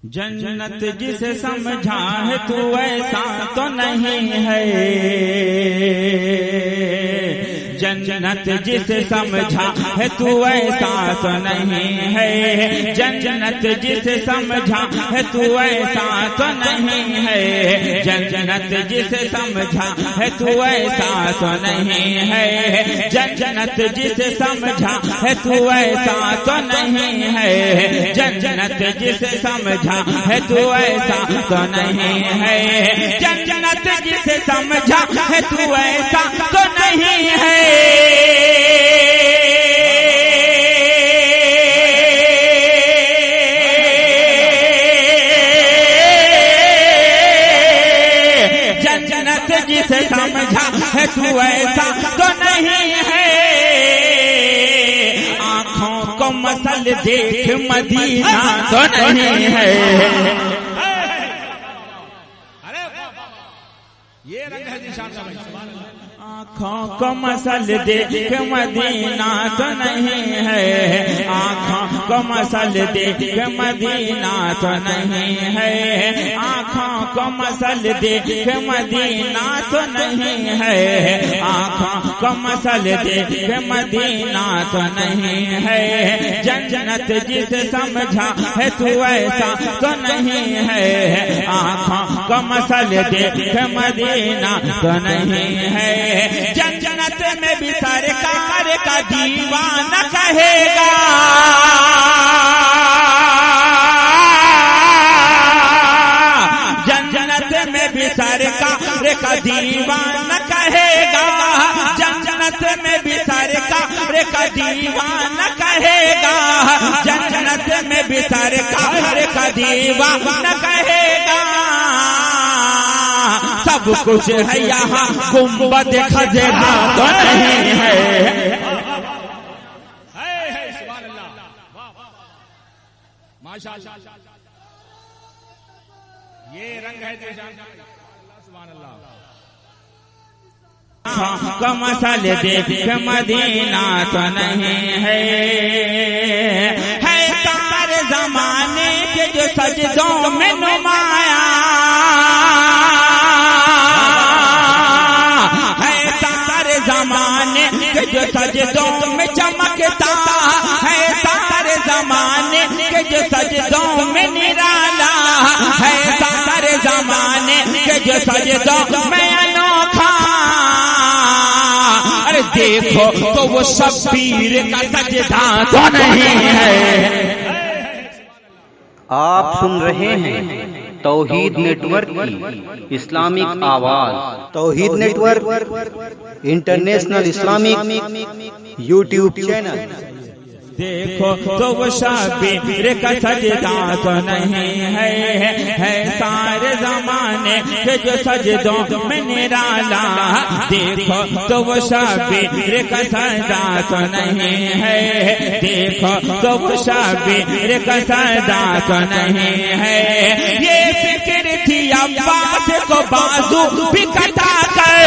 جنت جسے سمجھا ہے تو ایسا تو نہیں ہے، جنت جسے سمجھا ہے تو ایسا تو نہیں ہے، جنت جسے سمجھا ہے تو ایسا تو نہیں ہے، جنت جسے سمجھا ہے تو ایسا تو نہیں ہے، جنت جسے سمجھا ہے تو ایسا تو نہیں ہے، جنت جسے سمجھا ہے تو ایسا تو نہیں ہے، جنت جسے سمجھا ہے تو ایسا تو نہیں ہے، جنت جسے سمجھا ہے تو ایسا تو نہیں ہے، آنکھوں کو مسل دیکھ مدینہ تو نہیں ہے، یہ رنگ ہے نشان کا آنکھوں کو مسل دیکھ مدینہ تو نہیں ہے، آنکھوں کو مسل دیکھ مدینہ تو نہیں ہے، آنکھوں کو مسل دیکھ مدینہ تو نہیں ہے، آنکھوں کو مسل دیکھ مدینہ تو نہیں ہے، جنت جسے سمجھا ہے تو ایسا تو نہیں ہے، آنکھوں کو مسل دیکھ مدینہ تو نہیں ہے، جنت میں بھی سرکار کا دیوانہ کہے گا، جنت میں بھی سرکار کا دیوانہ کہے گا، جنت میں بھی سرکار کا دیوانہ کہے گا، جنت میں بھی سرکار کا دیوانہ کہے گا، سب کچھ ہے یہاں گنبد خضرا تو نہیں ہے، سبحان اللہ، ماشاءاللہ، یہ رنگ ہے سبحان اللہ، کا مسل دیکھ مدینہ تو نہیں ہے، ہے سارے زمانے کے جو سجدوں میں نمایاں، زمانے کے جو سجدوں میں چمکتا ہے، سارے زمانے کے جو سجدوں میں نرالا ہے، سارے زمانے کے جو سجدوں میں انوکھا، ارے دیکھو تو وہ شبیر کا سجدہ تو نہیں ہے۔ آپ سن رہے ہیں توحید نیٹ ورک کی اسلامک آواز، Tauheed network international Islamic YouTube channel. دیکھو تو وہ شبیر کا سجدہ تو نہیں ہے، ہے سارے زمانے کے جو سجدوں میں نرالا، دیکھو تو وہ شبیر کا سجدہ تو نہیں ہے، دیکھو تو وہ شبیر کا سجدہ تو نہیں ہے، یہ فکر تھی عباس کو بازو بھی کٹا کر،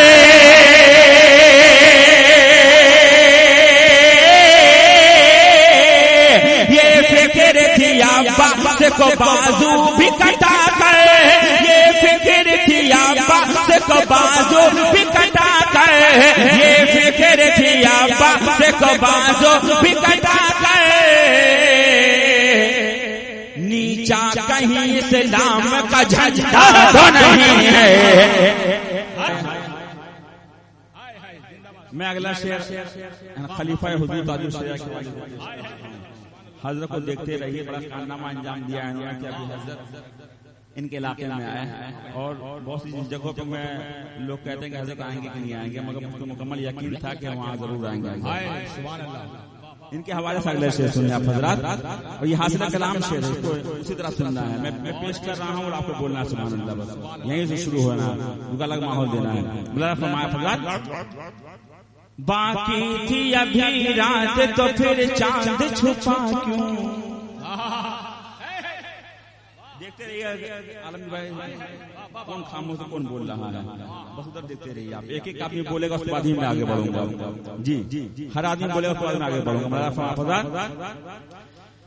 عباس کو بازو بھی کٹا کر، یہ فکر تھی عباس کو بازو بھی کٹا کر، یہ فکر تھی عباس کو بازو بھی کٹا کر، نیچا کہیں اسلام کا جھنڈا تو نہیں ہے۔ میں اگلا شعر خلیفہ حضور تاج الشریعہ حضرت کو دیکھتے رہیے، بڑا کارنامہ انجام دیا ہے کہ ابھی حضرت ان کے علاقے میں آئے ہیں، اور بہت سی جگہوں پہ میں لوگ کہتے ہیں کہ حضرت آئیں گے کہ نہیں آئیں گے، مگر مجھ کو مکمل یقین تھا کہ وہاں ضرور آئیں گے۔ ان کے حوالے سے اگلے شعر سنیں آپ حضرات، اور یہ حاصل کلام شعر ہے، اس کو اسی طرح سننا ہے، میں پیش کر رہا ہوں اور آپ کو بولنا ہے سبحان اللہ، بس یہیں سے شروع ہونا ہے، ان کا الگ ماحول دینا ہے۔ بلا فرمایا حضرات، باقی تھی ابھی رات تو پھر چاند چھپا کیوں، دیکھتے رہیے عالم بھائی کون خاموش کون بول رہا ہے، بس ادھر دیکھتے رہیے آپ، ایک ایک آدمی بولے گا اس کے بعد ہی میں آگے بڑھوں گا، جی ہر آدمی بولے گا اس کے بعد میں آگے بڑھوں گا۔